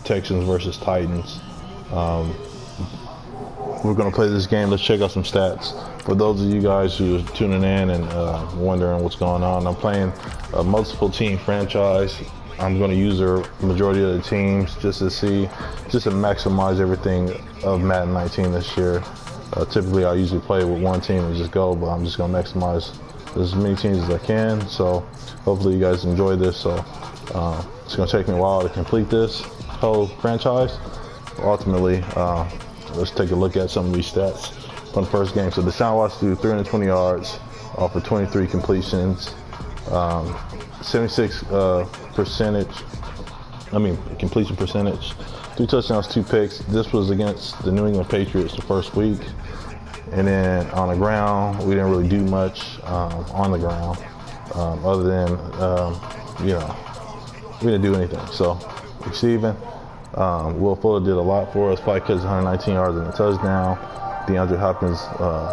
Texans versus Titans. We're going to play this game. Let's check out some stats. For those of you guys who are tuning in and wondering what's going on, I'm playing a multiple team franchise. I'm going to use the majority of the teams just to maximize everything of Madden 19 this year. Typically, I usually play with one team and just go, but I'm just going to maximize as many teams as I can. So hopefully you guys enjoy this. So it's going to take me a while to complete this whole franchise. Ultimately, let's take a look at some of these stats from the first game. So Deshaun Watson threw 320 yards off of 23 completions, 76 completion percentage, 3 touchdowns, 2 picks. This was against the New England Patriots the first week. And then on the ground, we didn't really do much on the ground other than, we didn't do anything. So receiving, Will Fuller did a lot for us, 5 catches, 119 yards and a touchdown. DeAndre Hopkins,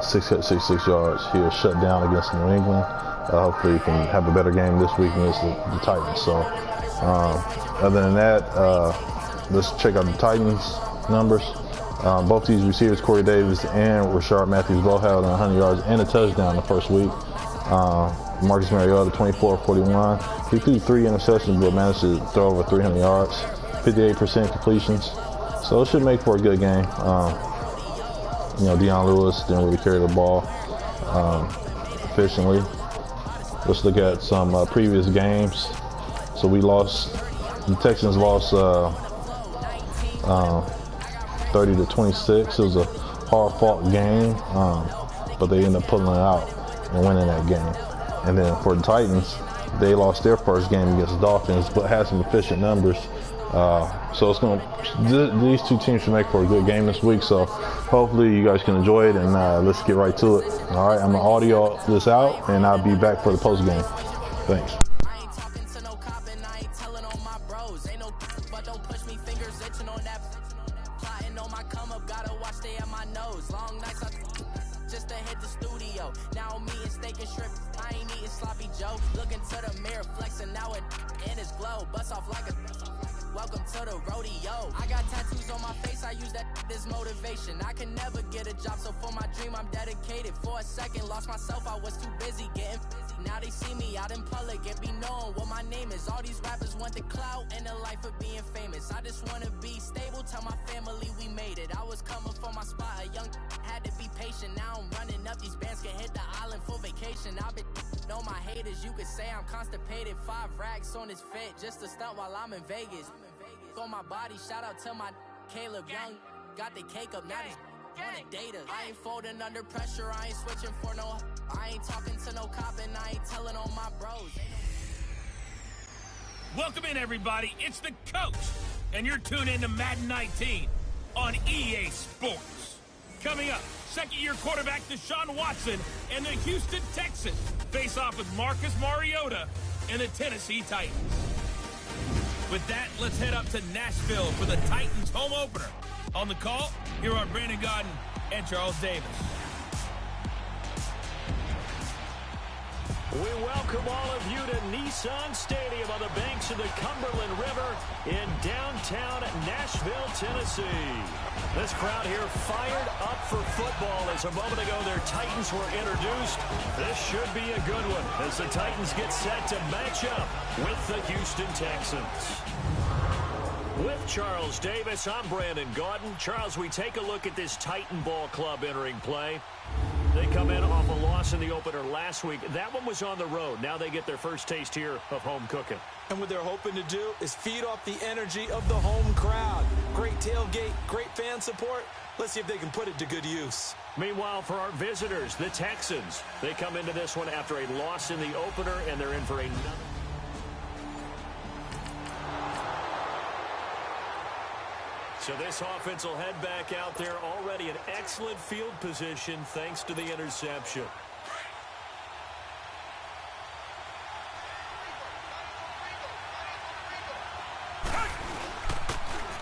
6 catches, 66 yards. He was shut down against New England. Hopefully he can have a better game this week against the Titans. So other than that, let's check out the Titans numbers. Both these receivers, Corey Davis and Rashard Matthews, both had 100 yards and a touchdown the first week. Marcus Mariota, 24-41. He threw 3 interceptions, but managed to throw over 300 yards, 58% completions. So it should make for a good game. Deion Lewis didn't really carry the ball efficiently. Let's look at some previous games. So the Texans lost 30-26. It was a hard-fought game, but they ended up pulling it out and winning that game. And then for the Titans, they lost their first game against the Dolphins, but had some efficient numbers. So these two teams should make for a good game this week. So hopefully you guys can enjoy it, and let's get right to it. All right, I'm gonna audio this out, and I'll be back for the post game. Thanks. Looking to the mirror, flexing now and in his glow. Bust off like a welcome to the rodeo. I got tattoos on my face, I use that as motivation. I can never get a job, so for my dream I'm dedicated. For a second, lost myself, I was too busy getting busy. Now they see me out in public and be knowing what my name is. All these rappers want the clout and the life of being famous. I just wanna be stable, tell my family we made it. I was coming for my spot, a young had to be patient. Now I'm running up, these bands can hit the island for vacation. I've been know my haters, you could say I'm constipated. 5 racks on his fit, just to stunt while I'm in Vegas. On my body, shout out to my Caleb Young. Got the cake up, now he's wanna date us. I ain't folding under pressure, I ain't switching for no. I ain't talking to no cop and I ain't telling on my bros. Welcome in, everybody. It's the coach, and you're tuned in to Madden 19 on EA Sports. Coming up, second-year quarterback Deshaun Watson and the Houston Texans face off with Marcus Mariota and the Tennessee Titans. With that, let's head up to Nashville for the Titans home opener. On the call, here are Brandon Godden and Charles Davis. We welcome all of you to Nissan Stadium on the banks of the Cumberland River in downtown Nashville, Tennessee. This crowd here fired up for football as a moment ago their Titans were introduced. This should be a good one as the Titans get set to match up with the Houston Texans. With Charles Davis, I'm Brandon Godden. Charles, we take a look at this Titan ball club entering play. They come in off a loss in the opener last week. That one was on the road. Now they get their first taste here of home cooking. And what they're hoping to do is feed off the energy of the home crowd. Great tailgate, great fan support. Let's see if they can put it to good use. Meanwhile, for our visitors, the Texans, they come into this one after a loss in the opener, and they're in for another. So this offense will head back out there, already in excellent field position thanks to the interception.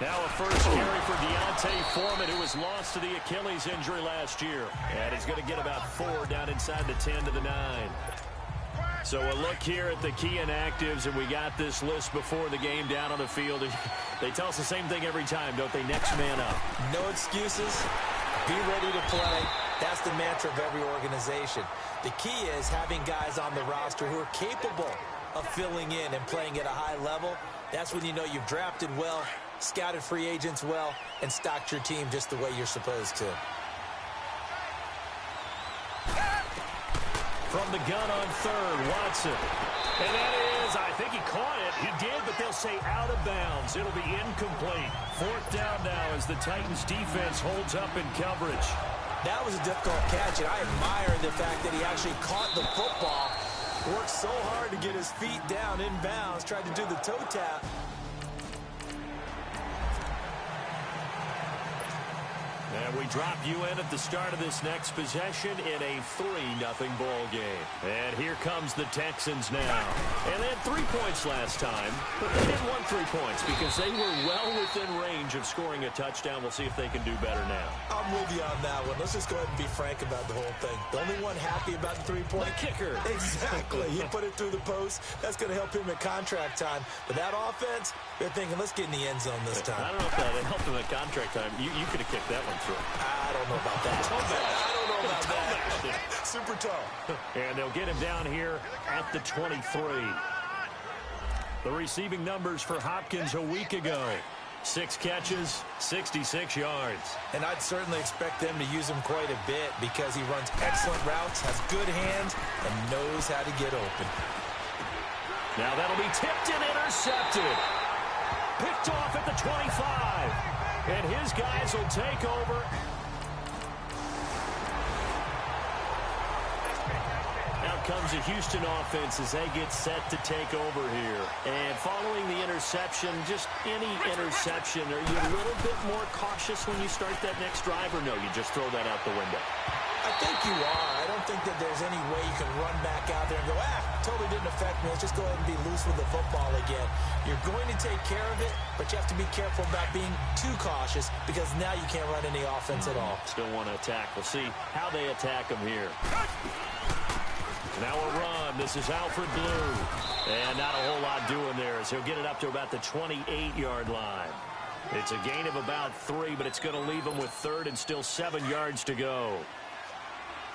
Now a first carry for Deontay Foreman, who was lost to the Achilles injury last year. And he's going to get about 4 down inside the 10 to the 9. So a look here at the key inactives, and we got this list before the game down on the field. They tell us the same thing every time, don't they? Next man up. No excuses. Be ready to play. That's the mantra of every organization. The key is having guys on the roster who are capable of filling in and playing at a high level. That's when you know you've drafted well, scouted free agents well, and stocked your team just the way you're supposed to. From the gun on third, Watson. And that is, I think he caught it. He did, but they'll say out of bounds. It'll be incomplete. Fourth down now as the Titans defense holds up in coverage. That was a difficult catch, and I admire the fact that he actually caught the football. Worked so hard to get his feet down in bounds, tried to do the toe tap. And we drop you in at the start of this next possession in a 3-0 ball game. And here comes the Texans now. And they had 3 points last time, but they didn't want 3 points because they were well within range of scoring a touchdown. We'll see if they can do better now. I'm with you on that one. Let's just go ahead and be frank about the whole thing. The only one happy about the 3-point kicker. Exactly. He put it through the post. That's going to help him at contract time. But that offense, they're thinking, let's get in the end zone this time. I don't know if that helped him at contract time. You could have kicked that one through. I don't know about that. I don't know about that. Super tall. And they'll get him down here at the 23. The receiving numbers for Hopkins a week ago. 6 catches, 66 yards. And I'd certainly expect them to use him quite a bit because he runs excellent routes, has good hands, and knows how to get open. Now that'll be tipped and intercepted. Picked off at the 25. And his guys will take over. Out comes the Houston offense as they get set to take over here. And following the interception, just any interception, are you a little bit more cautious when you start that next drive, or no, you just throw that out the window? I think you are. I don't think that there's any way you can run back out there and go, totally didn't affect me. Let's just go ahead and be loose with the football again. You're going to take care of it, but you have to be careful about being too cautious because now you can't run any offense at all. Still want to attack. We'll see how they attack him here. Now a run. This is Alfred Blue. And not a whole lot doing there as he'll get it up to about the 28-yard line. It's a gain of about 3, but it's going to leave him with third and still 7 yards to go.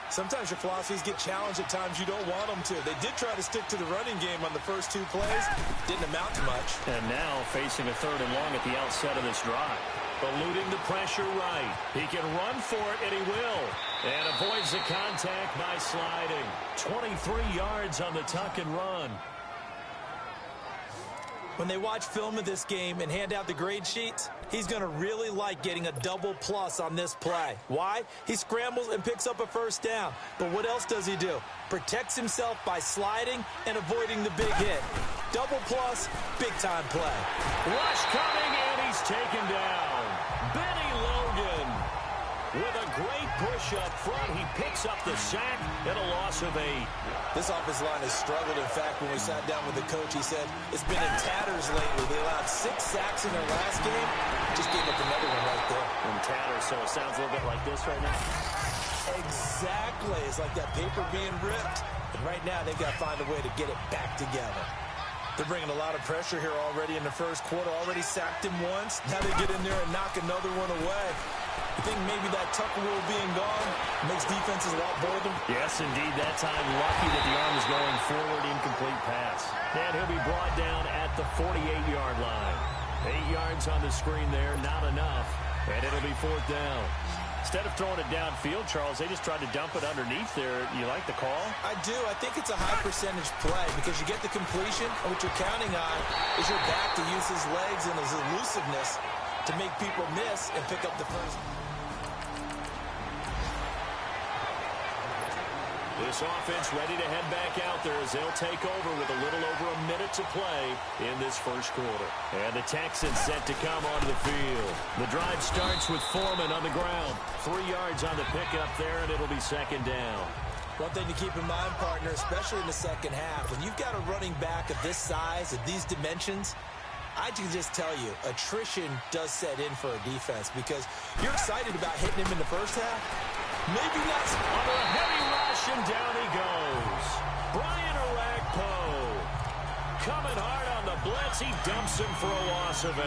Sometimes your philosophies get challenged at times you don't want them to. They did try to stick to the running game on the first 2 plays. Didn't amount to much. And now facing a 3rd and long at the outset of this drive. Eluding the pressure right. He can run for it, and he will. And avoids the contact by sliding. 23 yards on the tuck and run. When they watch film of this game and hand out the grade sheets, he's going to really like getting a double plus on this play. Why? He scrambles and picks up a first down. But what else does he do? Protects himself by sliding and avoiding the big hit. Double plus, big-time play. Rush coming, and he's taken down. Benny Logan with a great push up front. He picks up the sack and a loss of 8. This offensive line has struggled. In fact, when we sat down with the coach, he said it's been in tatters lately. They allowed 6 sacks in their last game. Just gave up another one right there. In tatters, so it sounds a little bit like this right now. Exactly. It's like that paper being ripped. And right now, they've got to find a way to get it back together. They're bringing a lot of pressure here already in the first quarter. Already sacked him once. Now they get in there and knock another one away. You think maybe that Tucker rule being gone makes defenses a lot bolder? Yes, indeed. That time, lucky that the arm is going forward. Incomplete pass. And he'll be brought down at the 48-yard line. 8 yards on the screen there. Not enough. And it'll be 4th down. Instead of throwing it downfield, Charles, they just tried to dump it underneath there. You like the call? I do. I think it's a high percentage play because you get the completion, and what you're counting on is your back to use his legs and his elusiveness to make people miss and pick up the first. This offense ready to head back out there as they'll take over with a little over a minute to play in this first quarter. And the Texans set to come onto the field. The drive starts with Foreman on the ground. 3 yards on the pickup there, and it'll be 2nd down. One thing to keep in mind, partner, especially in the second half, when you've got a running back of this size, of these dimensions, I can just tell you, attrition does set in for a defense because you're excited about hitting him in the first half. Maybe not. Under a heavy rush, and down he goes. Brian Urach coming hard on the blitz. He dumps him for a loss of 8.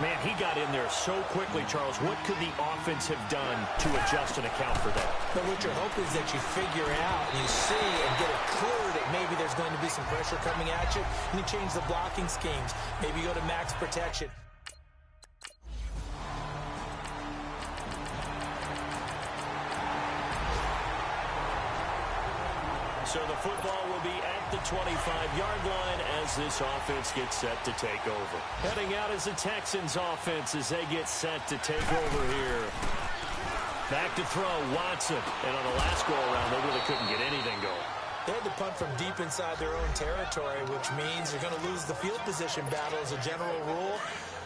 Man, he got in there so quickly, Charles. What could the offense have done to adjust and account for that? But what you're hoping is that you figure out, and you see and get it clear that maybe there's going to be some pressure coming at you, and you change the blocking schemes. Maybe you go to max protection. So the football will be at the 25-yard line as this offense gets set to take over. Heading out is the Texans offense as they get set to take over here. Back to throw, Watson. And on the last go-around, they really couldn't get anything going. They had to punt from deep inside their own territory, which means they're going to lose the field position battle as a general rule.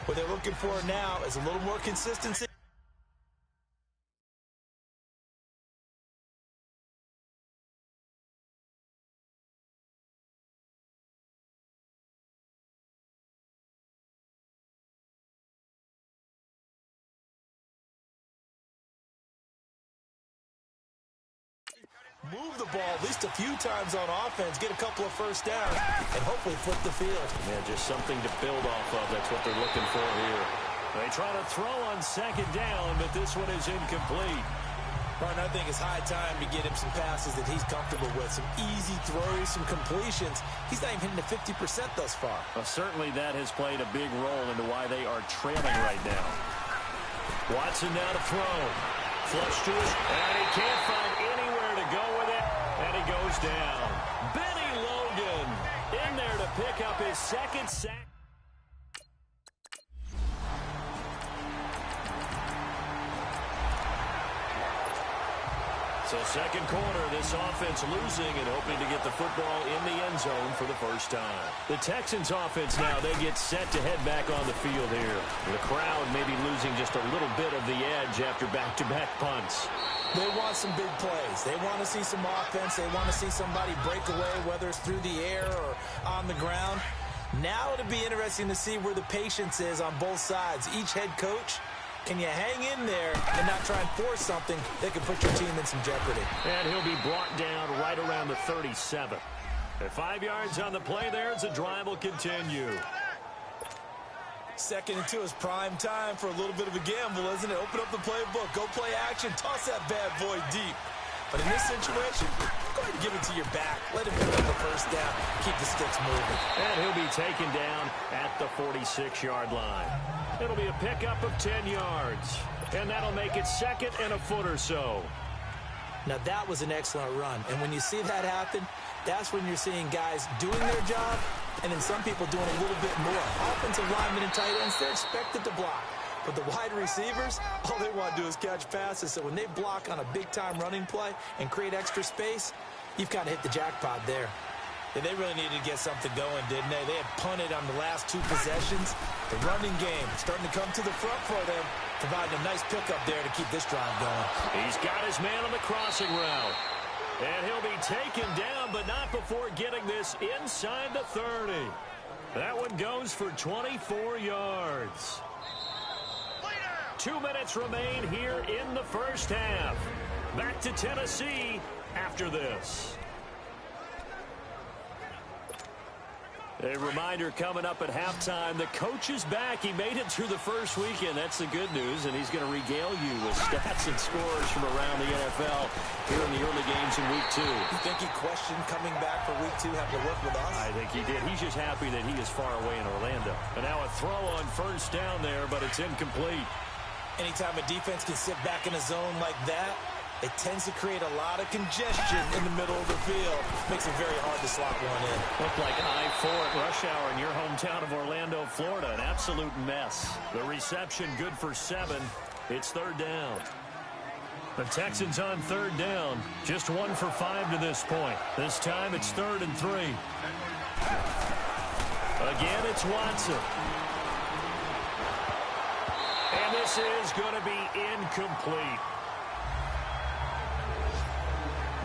What they're looking for now is a little more consistency. Move the ball at least a few times on offense, get a couple of first downs, and hopefully flip the field. Yeah, just something to build off of. That's what they're looking for here. They try to throw on second down, but this one is incomplete. Martin, I think it's high time to get him some passes that he's comfortable with, some easy throws, some completions. He's not even hitting the 50% thus far. Well, certainly that has played a big role into why they are trailing right now. Watson now to throw. Flush to his, and he can't find anywhere to go with it, and he goes down. Benny Logan in there to pick up his second sack. So second quarter, this offense losing and hoping to get the football in the end zone for the first time. The Texans offense now, they get set to head back on the field here. The crowd may be losing just a little bit of the edge after back-to-back punts. They want some big plays. They want to see some offense. They want to see somebody break away, whether it's through the air or on the ground. Now it'll be interesting to see where the patience is on both sides. Each head coach, can you hang in there and not try and force something that could put your team in some jeopardy? And he'll be brought down right around the 37. At 5 yards on the play there, as the drive will continue. 2nd and 2 is prime time for a little bit of a gamble, isn't it? Open up the playbook, go play action, toss that bad boy deep. But in this situation, go ahead and give it to your back. Let him pick up the first down. Keep the sticks moving. And he'll be taken down at the 46-yard line. It'll be a pickup of 10 yards. And that'll make it 2nd and a foot or so. Now, that was an excellent run. And when you see that happen, that's when you're seeing guys doing their job and then some people doing a little bit more. Offensive linemen and tight ends, they're expected to block. But the wide receivers, all they want to do is catch passes. So when they block on a big-time running play and create extra space, you've kind of hit the jackpot there. And they really needed to get something going, didn't they? They had punted on the last 2 possessions. The running game starting to come to the front for them, providing a nice pickup there to keep this drive going. He's got his man on the crossing route. And he'll be taken down, but not before getting this inside the 30. That one goes for 24 yards. 2 minutes remain here in the first half. Back to Tennessee after this. A reminder coming up at halftime, the coach is back. He made it through the first weekend. That's the good news, and he's going to regale you with stats and scores from around the NFL here in the early games in Week 2. You think he questioned coming back for Week 2, having to work with us? I think he did. He's just happy that he is far away in Orlando. And now a throw on first down there, but it's incomplete. Anytime a defense can sit back in a zone like that, it tends to create a lot of congestion in the middle of the field. Makes it very hard to slot one in. Looked like I-4 at rush hour in your hometown of Orlando, Florida. An absolute mess. The reception good for 7. It's 3rd down. The Texans on 3rd down. Just 1 for 5 to this point. This time it's 3rd and 3. Again, it's Watson. And this is going to be incomplete.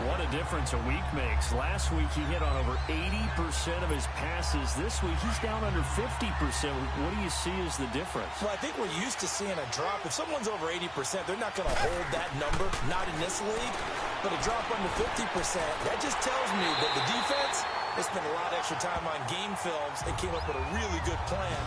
What a difference a week makes. Last week he hit on over 80% of his passes. This week he's down under 50%. What do you see as the difference? Well, I think we're used to seeing a drop. If someone's over 80%, they're not going to hold that number, not in this league. But a drop under 50%, that just tells me that the defense They spent a lot of extra time on game films and came up with a really good plan.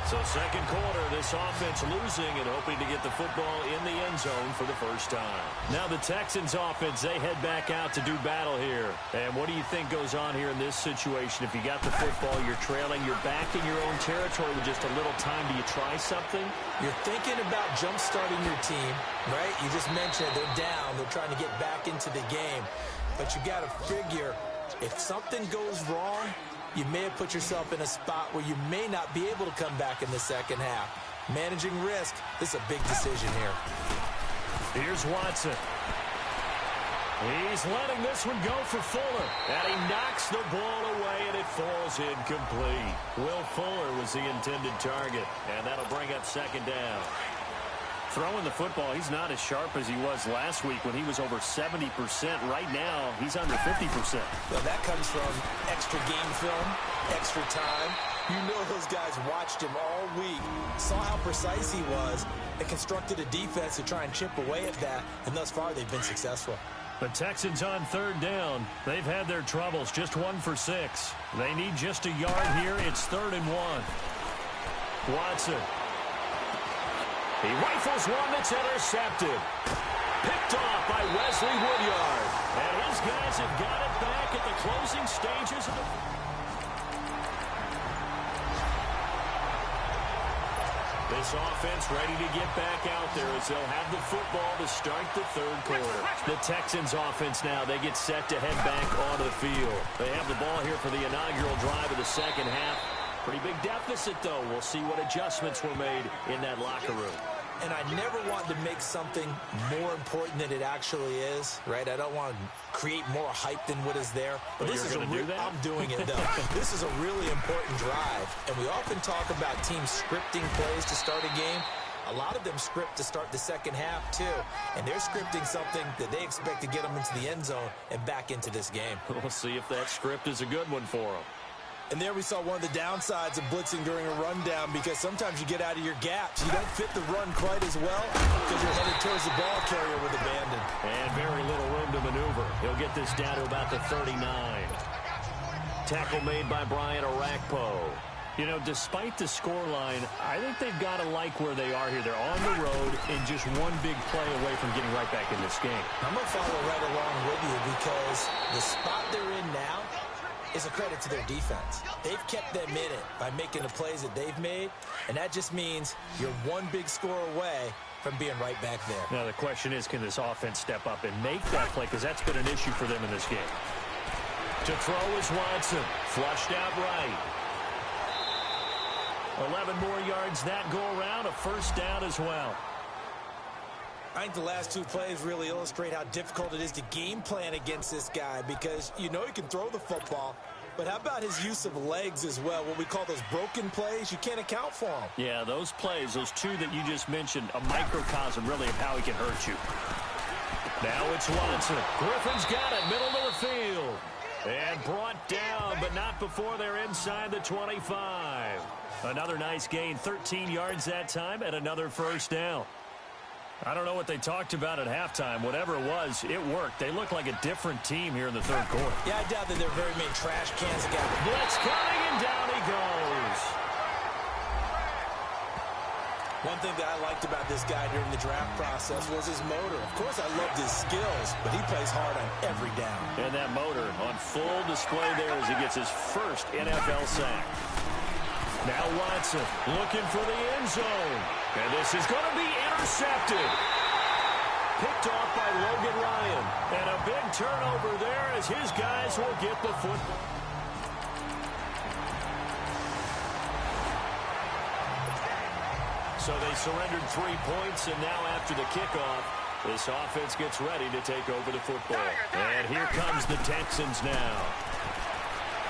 So second quarter, this offense losing and hoping to get the football in the end zone for the first time. Now the Texans offense, they head back out to do battle here. And what do you think goes on here in this situation? If you got the football, you're trailing, you're back in your own territory with just a little time. Do you try something? You're thinking about jump-starting your team, right? You just mentioned they're down. They're trying to get back into the game. But you got to figure if something goes wrong, you may have put yourself in a spot where you may not be able to come back in the second half. Managing risk, this is a big decision here. Here's Watson. He's letting this one go for Fuller. And he knocks the ball away, and it falls incomplete. Will Fuller was the intended target, and that'll bring up second down. Throwing the football, he's not as sharp as he was last week when he was over 70%. Right now, he's under 50%. Well, that comes from extra game film, extra time. You know those guys watched him all week, saw how precise he was, and constructed a defense to try and chip away at that, and thus far they've been successful. The Texans on third down. They've had their troubles, just 1 for 6. They need just a yard here. It's 3rd and 1. Watson. He rifles one that's intercepted. Picked off by Wesley Woodyard. And his guys have got it back at the closing stages of the... This offense ready to get back out there as they'll have the football to start the third quarter. The Texans offense now, they get set to head back onto the field. They have the ball here for the inaugural drive of the second half. Pretty big deficit, though. We'll see what adjustments were made in that locker room. And I never want to make something more important than it actually is, right? I don't want to create more hype than what is there. But this is I'm doing it, though. This is a really important drive. And we often talk about teams scripting plays to start a game. A lot of them script to start the second half, too. And they're scripting something that they expect to get them into the end zone and back into this game. We'll see if that script is a good one for them. And there we saw one of the downsides of blitzing during a rundown, because sometimes you get out of your gaps. You don't fit the run quite as well because you're headed towards the ball carrier with abandon. And very little room to maneuver. He'll get this down to about the 39. Tackle made by Brian Orakpo. You know, despite the scoreline, I think they've got to like where they are here. They're on the road and just one big play away from getting right back in this game. I'm going to follow right along with you, because the spot they're in now is a credit to their defense. They've kept them in it by making the plays that they've made, and that just means you're one big score away from being right back there. Now the question is, can this offense step up and make that play, because that's been an issue for them in this game. To throw is Watson. Flushed out right. 11 more yards that go around, a first down as well. I think the last two plays really illustrate how difficult it is to game plan against this guy, because you know he can throw the football, but how about his use of legs as well? What we call those broken plays, you can't account for them. Yeah, those plays, those two that you just mentioned, a microcosm really of how he can hurt you. Now it's Watson. Griffin's got it, middle of the field. And brought down, but not before they're inside the 25. Another nice gain, 13 yards that time, and another first down. I don't know what they talked about at halftime. Whatever it was, it worked. They look like a different team here in the third quarter. Yeah, I doubt that there are very many trash cans that got blitz coming, and down he goes. One thing that I liked about this guy during the draft process was his motor. Of course, I loved his skills, but he plays hard on every down. And that motor on full display there as he gets his first NFL sack. Now Watson looking for the end zone. And this is going to be intercepted. Picked off by Logan Ryan. And a big turnover there as his guys will get the football. So they surrendered 3 points, and now after the kickoff, this offense gets ready to take over the football. And here comes the Texans now.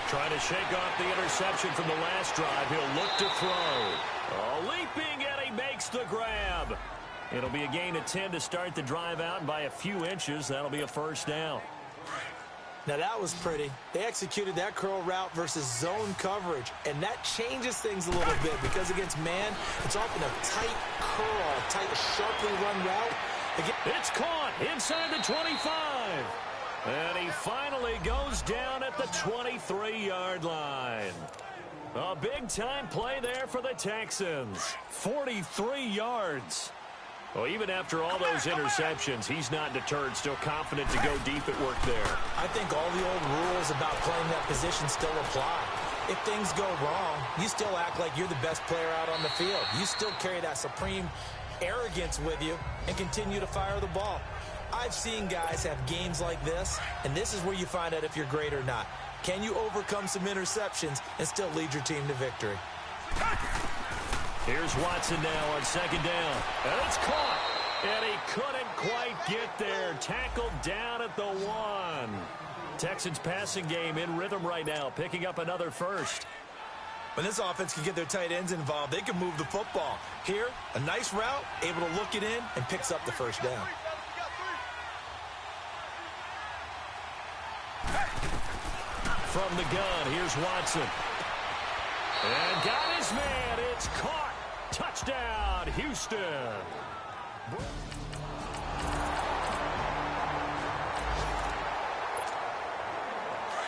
Trying to shake off the interception from the last drive. He'll look to throw. Leaping, and he makes the grab. It'll be a gain of 10 to start the drive out, and by a few inches, that'll be a first down. Now that was pretty. They executed that curl route versus zone coverage, and that changes things a little bit, because against man, it's often a tight curl, tight, sharply run route. It's caught inside the 25. And he finally goes down at the 23-yard line. A big-time play there for the Texans. 43 yards. Well, even after all those interceptions, he's not deterred, still confident to go deep at work there. I think all the old rules about playing that position still apply. If things go wrong, you still act like you're the best player out on the field. You still carry that supreme arrogance with you and continue to fire the ball. I've seen guys have games like this, and this is where you find out if you're great or not. Can you overcome some interceptions and still lead your team to victory? Here's Watson now on second down. And it's caught. And he couldn't quite get there. Tackled down at the 1. Texans passing game in rhythm right now, picking up another first. When this offense can get their tight ends involved, they can move the football. Here, a nice route, able to look it in, and picks up the first down. From the gun, here's Watson. And got his man. It's caught. Touchdown, Houston.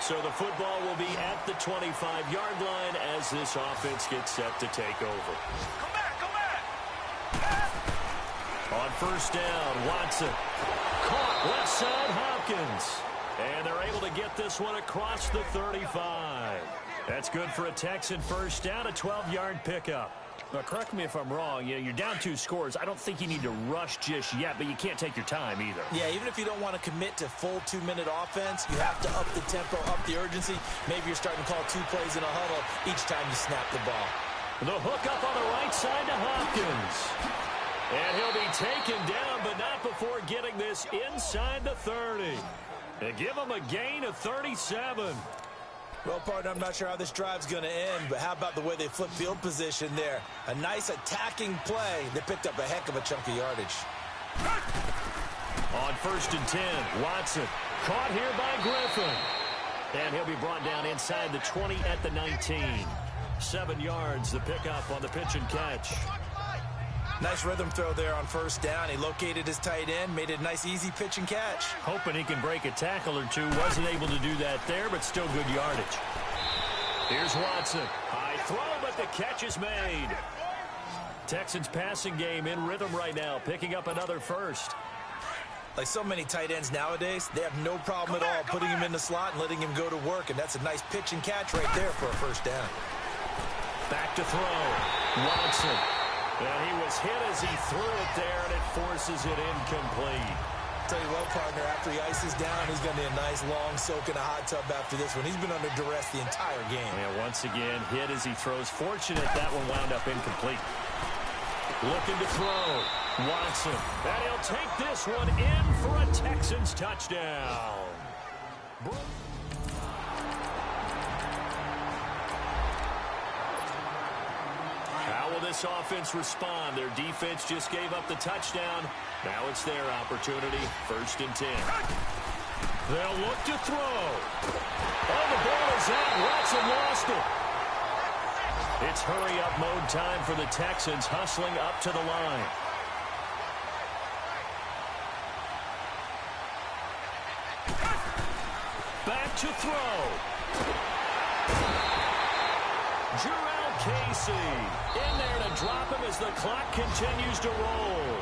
So the football will be at the 25-yard line as this offense gets set to take over. Come back. On first down, Watson. Caught left side, Hopkins. And they're able to get this one across the 35. That's good for a Texan first down, a 12-yard pickup. Now, correct me if I'm wrong. You're down 2 scores. I don't think you need to rush just yet, but you can't take your time either. Yeah, even if you don't want to commit to full 2-minute offense, you have to up the tempo, up the urgency. Maybe you're starting to call 2 plays in a huddle each time you snap the ball. The hook up on the right side to Hopkins. And he'll be taken down, but not before getting this inside the 30. And give him a gain of 37. Well, partner, I'm not sure how this drive's going to end, but how about the way they flip field position there? A nice attacking play. They picked up a heck of a chunk of yardage. On first and 10, Watson caught here by Griffin. And he'll be brought down inside the 20 at the 19. 7 yards, the pickup on the pitch and catch. Nice rhythm throw there on first down. He located his tight end, made it a nice, easy pitch and catch. Hoping he can break a tackle or two. Wasn't able to do that there, but still good yardage. Here's Watson. High throw, but the catch is made. Texans passing game in rhythm right now, picking up another first. Like so many tight ends nowadays, they have no problem at all putting him in the slot and letting him go to work, and that's a nice pitch and catch right there for a first down. Back to throw. Watson. And he was hit as he threw it there, and it forces it incomplete. Tell you what, partner, after he ices down, he's going to need a nice long soak in a hot tub after this one. He's been under duress the entire game. And once again, hit as he throws. Fortunate that one wound up incomplete. Looking to throw. Watson. And he'll take this one in for a Texans touchdown. How will this offense respond? Their defense just gave up the touchdown. Now it's their opportunity. First and 10. They'll look to throw. Oh, the ball is out. Watson lost it. It's hurry-up mode time for the Texans, hustling up to the line. Back to throw. Jurel Casey in there to drop him as the clock continues to roll.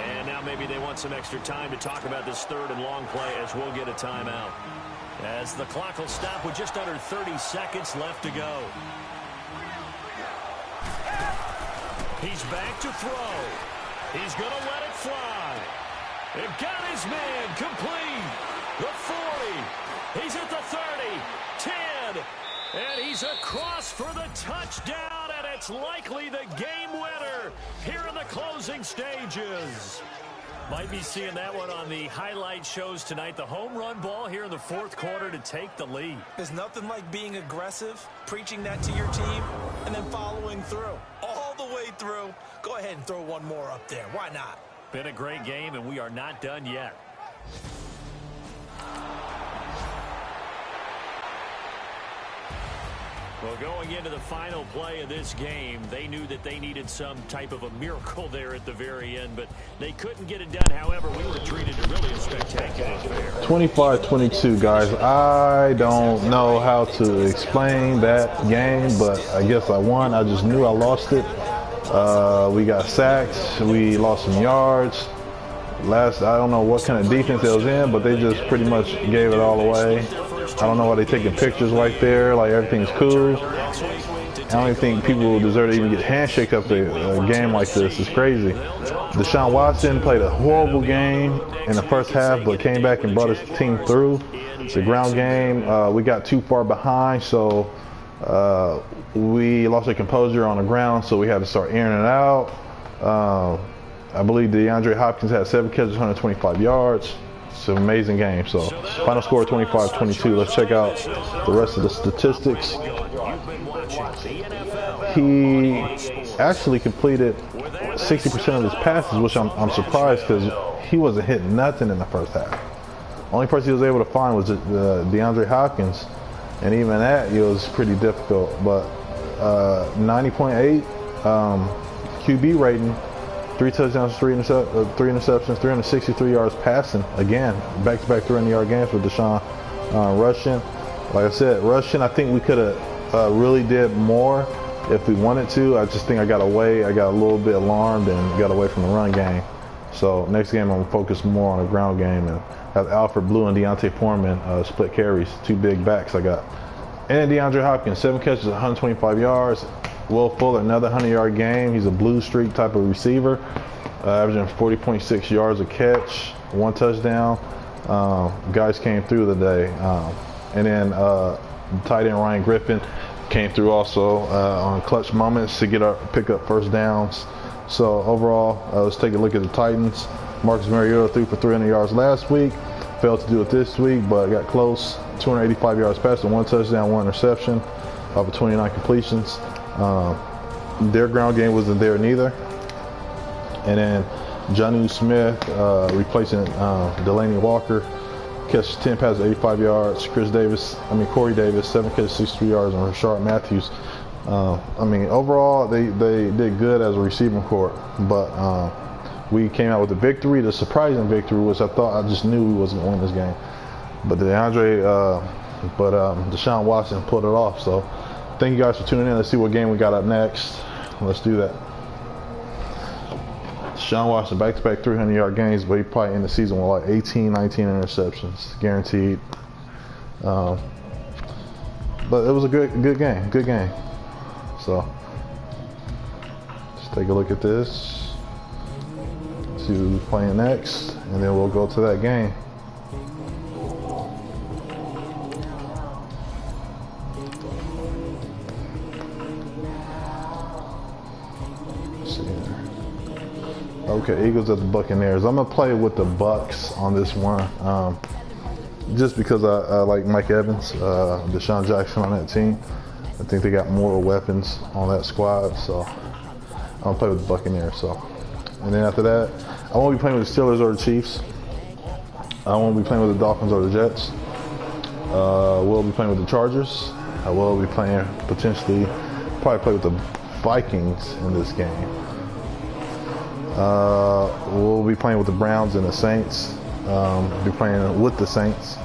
And now maybe they want some extra time to talk about this third and long play as we'll get a timeout. As the clock will stop with just under 30 seconds left to go. He's back to throw. He's going to let it fly. It got his man complete. The 40. He's at the 30. 10. And he's across for the touchdown, and it's likely the game winner here in the closing stages. Might be seeing that one on the highlight shows tonight. The home run ball here in the fourth quarter to take the lead. There's nothing like being aggressive, preaching that to your team, and then following through. All the way through. Go ahead and throw one more up there. Why not? Been a great game, and we are not done yet. Well, going into the final play of this game, they knew that they needed some type of a miracle there at the very end, but they couldn't get it done. However, we were treated to really a spectacular affair. 25-22, guys. I don't know how to explain that game, but I guess I won. I just knew I lost it. We got sacked. We lost some yards. I don't know what kind of defense it was in, but they just pretty much gave it all away. I don't know why they're taking pictures right there, like everything's cool. I don't even think people deserve to even get handshake up a game like this. It's crazy. Deshaun Watson played a horrible game in the first half, but came back and brought his team through. The ground game, we got too far behind, so we lost our composure on the ground, so we had to start airing it out. I believe DeAndre Hopkins had 7 catches, 125 yards. It's an amazing game. So final score 25-22. Let's check out the rest of the statistics. He actually completed 60% of his passes, which I'm surprised because he wasn't hitting nothing in the first half. Only person he was able to find was DeAndre Hopkins, and even that, it was pretty difficult. But 90.8 QB rating. 3 touchdowns, 3 interceptions, 363 yards passing. Again, back-to-back 300-yard games with Deshaun rushing. Like I said, rushing, I think we could have really did more if we wanted to. I just think I got a little bit alarmed and got away from the run game. So next game, I'm going to focus more on the ground game and have Alfred Blue and Deontay Foreman split carries, 2 big backs I got. And DeAndre Hopkins, 7 catches, 125 yards. Will Fuller, another 100-yard game. He's a blue streak type of receiver, averaging 40.6 yards a catch, 1 touchdown. Guys came through the day. And then tight end Ryan Griffin came through also on clutch moments to pick up first downs. So overall, let's take a look at the Titans. Marcus Mariota threw for 300 yards last week. Failed to do it this week, but got close. 285 yards passing, 1 touchdown, 1 interception, off of 29 completions. Their ground game wasn't there neither. And then Jonnu Smith replacing Delaney Walker, catch 10 passes, 85 yards. Corey Davis, 7 catches, 63 yards, and Rashard Matthews. Overall they did good as a receiving corps, but we came out with a victory, the surprising victory, which I just knew we wasn't going to win this game. But Deshaun Watson pulled it off. So thank you guys for tuning in. Let's see what game we got up next. Let's do that. Deshaun Watson, back-to-back 300-yard games, but he probably end the season with like 18, 19 interceptions, guaranteed. But it was a good game. So let's take a look at this. See who's playing next, and then we'll go to that game. Okay, Eagles at the Buccaneers. I'm gonna play with the Bucks on this one, just because I like Mike Evans, Deshaun Jackson on that team. I think they got more weapons on that squad, so I'm gonna play with the Buccaneers. So, and then after that, I won't be playing with the Steelers or the Chiefs. I won't be playing with the Dolphins or the Jets. We'll be playing with the Chargers. I will be playing probably play with the Vikings in this game. We'll be playing with the Browns and the Saints. Be playing with the Saints.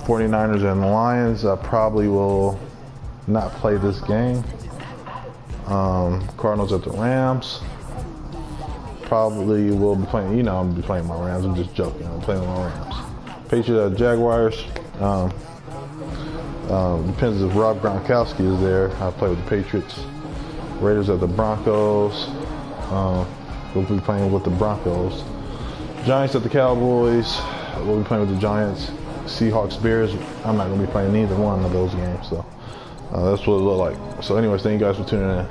49ers and the Lions. I probably will not play this game. Cardinals at the Rams. Probably will be playing, I'm going to be playing my Rams. I'm just joking. I'm playing with my Rams. Patriots at Jaguars. Depends if Rob Gronkowski is there. I'll play with the Patriots. Raiders at the Broncos. We'll be playing with the Broncos. Giants at the Cowboys. We'll be playing with the Giants. Seahawks, Bears. I'm not going to be playing neither one of those games. So that's what it looked like. So anyways, thank you guys for tuning in.